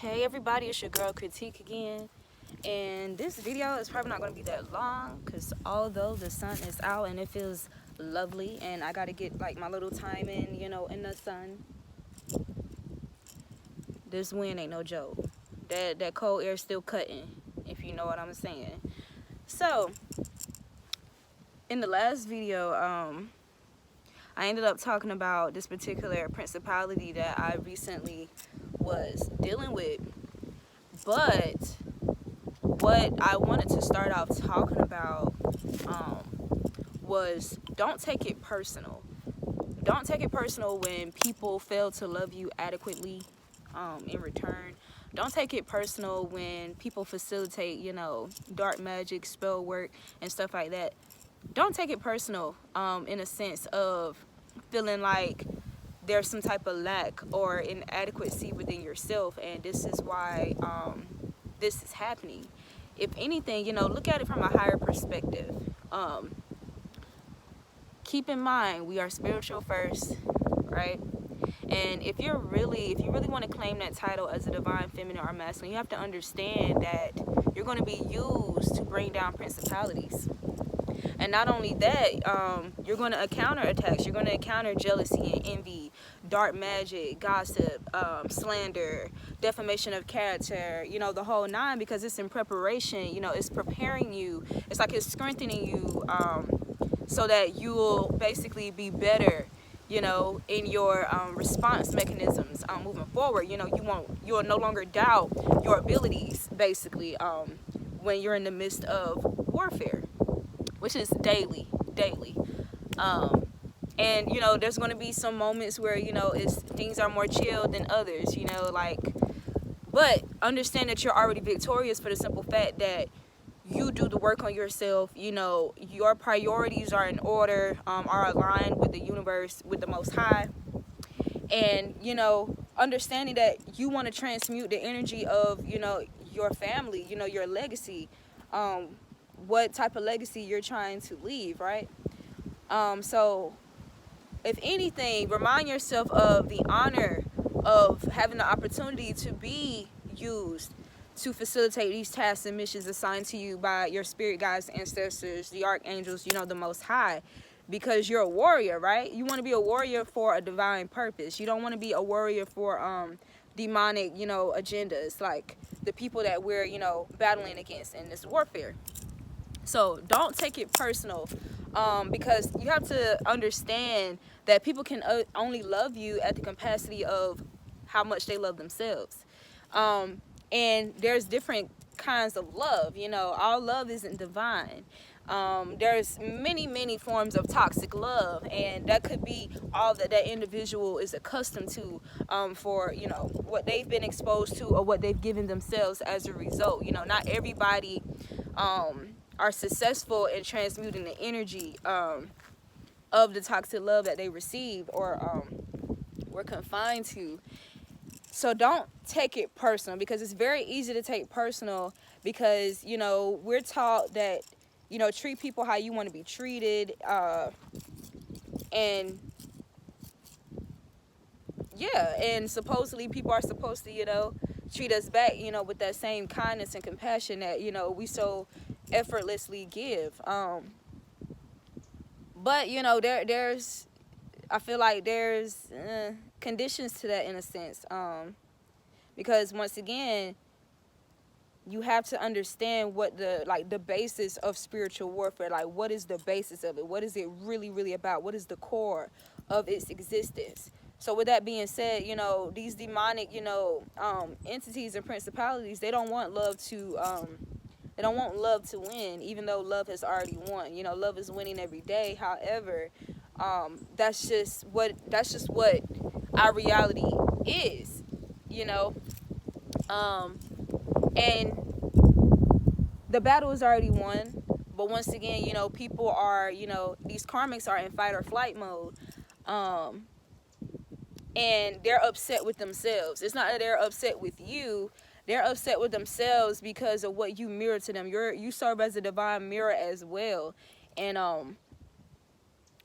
Hey everybody, it's your girl Kritek again, and this video is probably not going to be that long because although the sun is out and it feels lovely and I got to get like my little time in, in the sun, this wind ain't no joke. That cold air still cutting, if you know what I'm saying. So in the last video, I ended up talking about this particular principality that I recently was dealing with. But what I wanted to start off talking about was don't take it personal. Don't take it personal when people fail to love you adequately in return. Don't take it personal when people facilitate, dark magic, spell work, and stuff like that. Don't take it personal in a sense of feeling like there's some type of lack or inadequacy within yourself, and this is why this is happening. If anything, look at it from a higher perspective. Keep in mind, we are spiritual first, right? And if you really want to claim that title as a divine feminine or masculine, you have to understand that you're going to be used to bring down principalities. And not only that, you're going to encounter attacks. You're going to encounter jealousy and envy, dark magic, gossip, slander, defamation of character, the whole nine, because it's in preparation. It's preparing you. It's like it's strengthening you so that you will basically be better, in your response mechanisms moving forward. You'll no longer doubt your abilities, basically, when you're in the midst of warfare, which is daily. And there's going to be some moments where things are more chill than others, but understand that you're already victorious for the simple fact that you do the work on yourself. Your priorities are in order, are aligned with the universe, with the Most High, and understanding that you want to transmute the energy of your family, your legacy, what type of legacy you're trying to leave, right? So if anything, remind yourself of the honor of having the opportunity to be used to facilitate these tasks and missions assigned to you by your spirit guides, ancestors, the archangels, the Most High, because you're a warrior, right? You want to be a warrior for a divine purpose. You don't want to be a warrior for demonic, agendas, like the people that we're, battling against in this warfare. So don't take it personal, because you have to understand that people can only love you at the capacity of how much they love themselves. And there's different kinds of love. All love isn't divine. There's many forms of toxic love, and that could be all that individual is accustomed to for what they've been exposed to or what they've given themselves as a result. Not everybody are successful in transmuting the energy of the toxic love that they receive or were confined to. So don't take it personal, because it's very easy to take personal, because we're taught that treat people how you want to be treated, and supposedly people are supposed to treat us back with that same kindness and compassion that we so effortlessly give. But there's I feel like there's conditions to that in a sense, because once again, you have to understand what the basis of spiritual warfare, like what is the basis of it, what is it really about, what is the core of its existence. So with that being said, these demonic entities and principalities, they don't want love to win, even though love has already won. Love is winning every day. However, that's just what our reality is, and the battle is already won. But once again, people are, these karmics are in fight or flight mode, and they're upset with themselves. It's not that they're upset with you. They're upset with themselves because of what you mirror to them. You serve as a divine mirror as well. And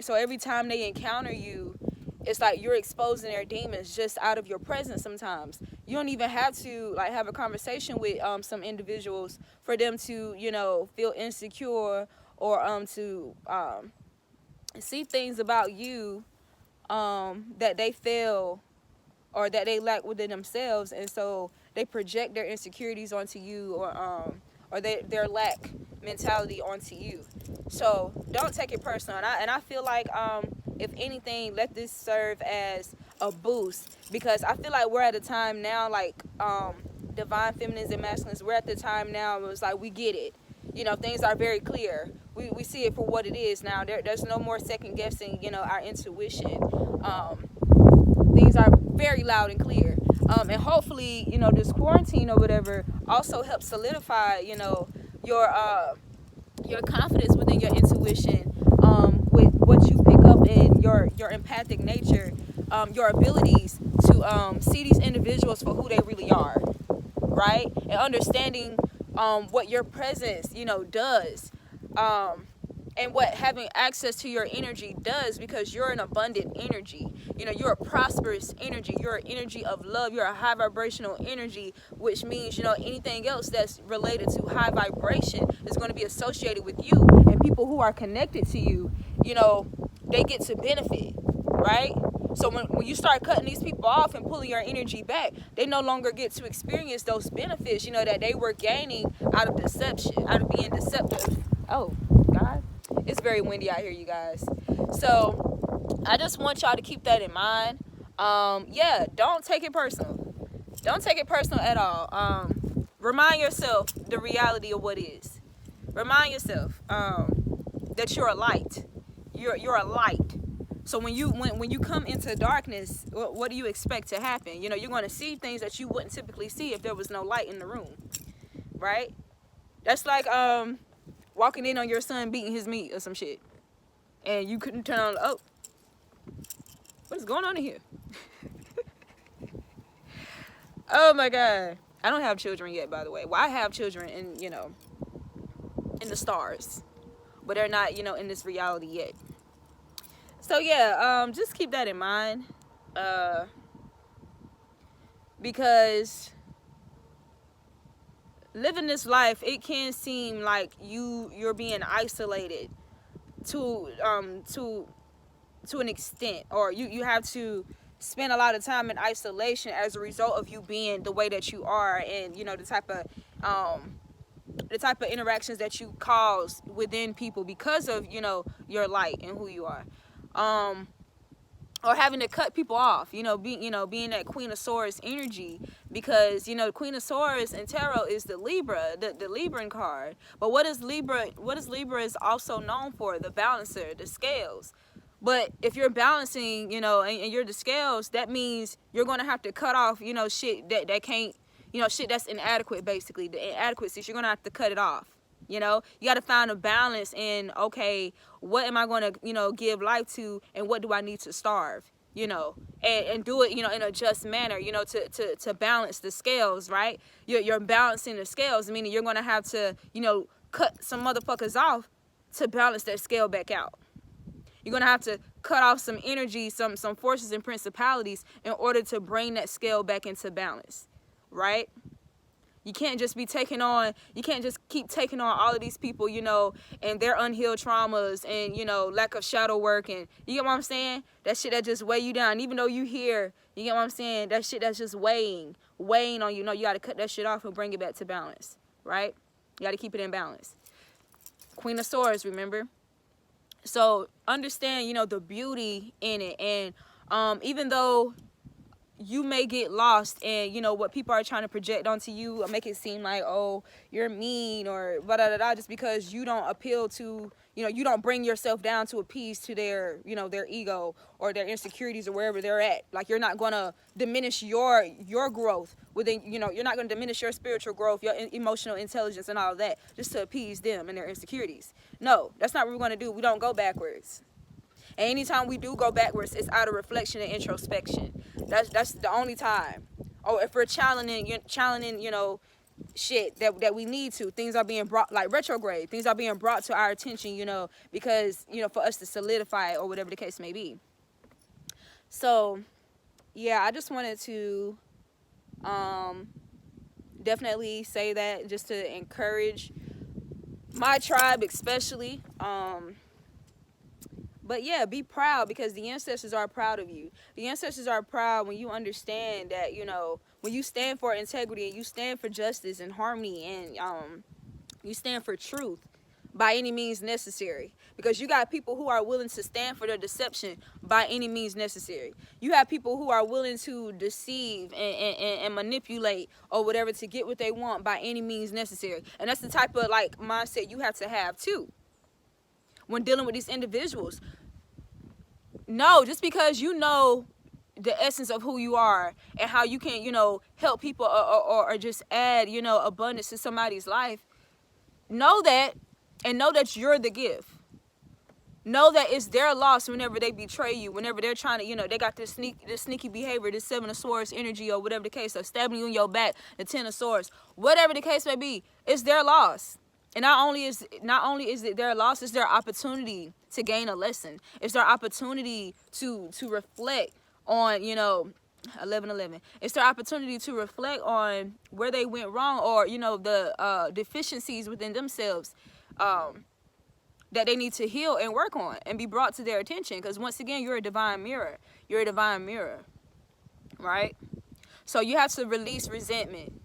so every time they encounter you, it's like you're exposing their demons just out of your presence sometimes. You don't even have to like have a conversation with some individuals for them to, you know, feel insecure or to see things about you that they feel or that they lack within themselves, and so they project their insecurities onto you, or their lack mentality onto you. So don't take it personal. And I feel like if anything, let this serve as a boost, because I feel like we're at a time now, like divine feminines and masculines, we're at the time now where it's like we get it. You know, things are very clear. We see it for what it is now. There's no more second guessing, you know, our intuition. Things are very loud and clear. And hopefully, you know, this quarantine or whatever also helps solidify, you know, your confidence within your intuition, with what you pick up in your empathic nature, your abilities to see these individuals for who they really are, right? And understanding what your presence, you know, does. And what having access to your energy does, because you're an abundant energy. You know, you're a prosperous energy. You're an energy of love. You're a high vibrational energy, which means, you know, anything else that's related to high vibration is going to be associated with you. And people who are connected to you, you know, they get to benefit, right? So when you start cutting these people off and pulling your energy back, they no longer get to experience those benefits, you know, that they were gaining out of deception, out of being deceptive. Oh, God. It's very windy out here, you guys. So I just want y'all to keep that in mind. Yeah, don't take it personal. Don't take it personal at all. Remind yourself the reality of what is. Remind yourself that you're a light. You're a light. So when you come into darkness, what do you expect to happen? You know, you're going to see things that you wouldn't typically see if there was no light in the room, right? That's like walking in on your son beating his meat or some shit, and you couldn't turn on. Oh, what is going on in here? Oh my God, I don't have children yet, by the way. Well, I have children in, you know, in the stars, but they're not, you know, in this reality yet. So yeah, just keep that in mind, because living this life, it can seem like you're being isolated to an extent, or you have to spend a lot of time in isolation as a result of you being the way that you are, and you know, the type of interactions that you cause within people because of, you know, your light and who you are. Or having to cut people off, you know, being that Queen of Swords energy, because, you know, Queen of Swords in tarot is the Libra, the Libran card. But what is Libra is also known for? The balancer, the scales. But if you're balancing, you know, and you're the scales, that means you're going to have to cut off, you know, shit that can't, you know, shit that's inadequate, basically. The inadequacies, you're going to have to cut it off. You know, you got to find a balance in, okay, what am I going to, you know, give life to, and what do I need to starve, you know, and do it, you know, in a just manner, you know, to balance the scales, right? You're balancing the scales, meaning you're going to have to, you know, cut some motherfuckers off to balance that scale back out. You're going to have to cut off some energy, some forces and principalities in order to bring that scale back into balance, right? You can't just keep taking on all of these people, you know, and their unhealed traumas and, you know, lack of shadow work, and you get what I'm saying? That shit that just weigh you down. Even though you hear, you get what I'm saying? That shit that's just weighing on you. No, you got to cut that shit off and bring it back to balance, right? You got to keep it in balance. Queen of Swords, remember? So understand, you know, the beauty in it. And even though you may get lost in, you know, what people are trying to project onto you, or make it seem like, oh, you're mean or blah, blah, blah, blah, just because you don't appeal to, you know, you don't bring yourself down to appease to their, you know, their ego or their insecurities or wherever they're at. Like, you're not going to diminish your growth within, you know, you're not going to diminish your spiritual growth, your emotional intelligence and all of that just to appease them and their insecurities. No, that's not what we're going to do. We don't go backwards. And anytime we do go backwards, it's out of reflection and introspection. That's the only time. Or if we're challenging, you know, shit that we need to. Things are being brought, like retrograde. Things are being brought to our attention, you know, because, you know, for us to solidify it or whatever the case may be. So yeah, I just wanted to definitely say that, just to encourage my tribe especially. But yeah, be proud, because the ancestors are proud of you. The ancestors are proud when you understand that, you know, when you stand for integrity and you stand for justice and harmony, and you stand for truth by any means necessary. Because you got people who are willing to stand for their deception by any means necessary. You have people who are willing to deceive and manipulate or whatever to get what they want by any means necessary. And that's the type of like mindset you have to have too when dealing with these individuals. No, just because you know the essence of who you are and how you can, you know, help people, or just add, you know, abundance to somebody's life, know that, and know that you're the gift. Know that it's their loss whenever they betray you, whenever they're trying to, you know, they got this sneaky behavior, this Seven of Swords energy, or whatever the case, or stabbing you in your back, the Ten of Swords, whatever the case may be, it's their loss. And not only is it their loss, it's their opportunity to gain a lesson. It's their opportunity to reflect on, you know, 11:11. It's their opportunity to reflect on where they went wrong, or, you know, the deficiencies within themselves that they need to heal and work on and be brought to their attention. Because once again, you're a divine mirror. You're a divine mirror, right? So you have to release resentment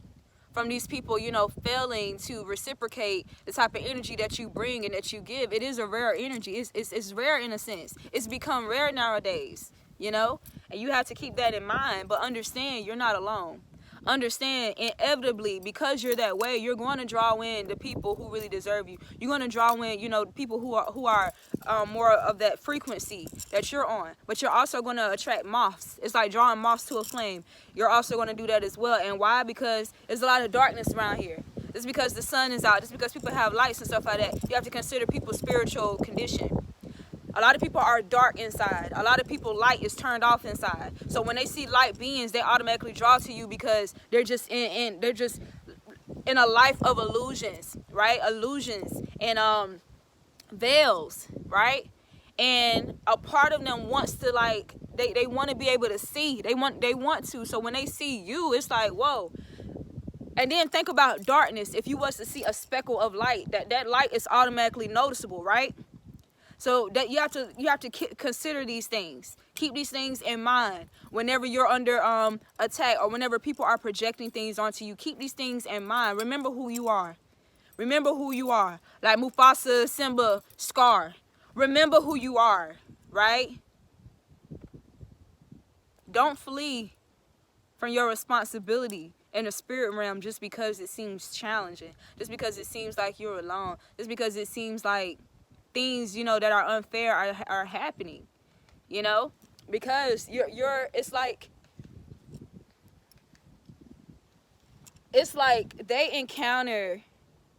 from these people, you know, failing to reciprocate the type of energy that you bring and that you give. It is a rare energy. It's rare in a sense. It's become rare nowadays, you know, and you have to keep that in mind. But understand, you're not alone. Understand, inevitably, because you're that way, you're going to draw in the people who really deserve you. You're going to draw in, you know, people who are more of that frequency that you're on. But you're also going to attract moths. It's like drawing moths to a flame. You're also going to do that as well. And why? Because there's a lot of darkness around here. Just because the sun is out, just because people have lights and stuff like that, you have to consider people's spiritual condition. A lot of people are dark inside. A lot of people, light is turned off inside. So when they see light beings, they automatically draw to you because they're just in a life of illusions, right? Illusions and veils, right? And a part of them wants to, like, they want to be able to see. They want to. So when they see you, it's like, whoa. And then think about darkness. If you was to see a speckle of light, that light is automatically noticeable, right? So that you have to consider these things. Keep these things in mind whenever you're under attack, or whenever people are projecting things onto you. Keep these things in mind. Remember who you are. Remember who you are. Like Mufasa, Simba, Scar. Remember who you are, right? Don't flee from your responsibility in the spirit realm just because it seems challenging. Just because it seems like you're alone. Just because it seems like things, you know, that are unfair are happening, you know, because it's like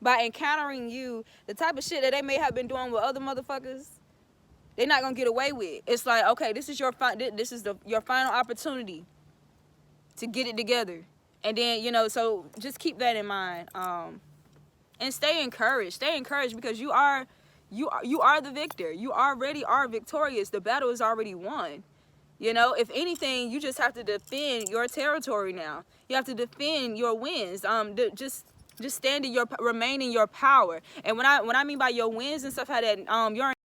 by encountering you, the type of shit that they may have been doing with other motherfuckers, they're not gonna get away with. It's like, okay, this is your final opportunity to get it together. And then, you know, so just keep that in mind, and stay encouraged because you are the victor. You already are victorious. The battle is already won. You know, if anything, you just have to defend your territory now. You have to defend your wins. Just stand in remain in your power. And when I mean by your wins and stuff like that, you're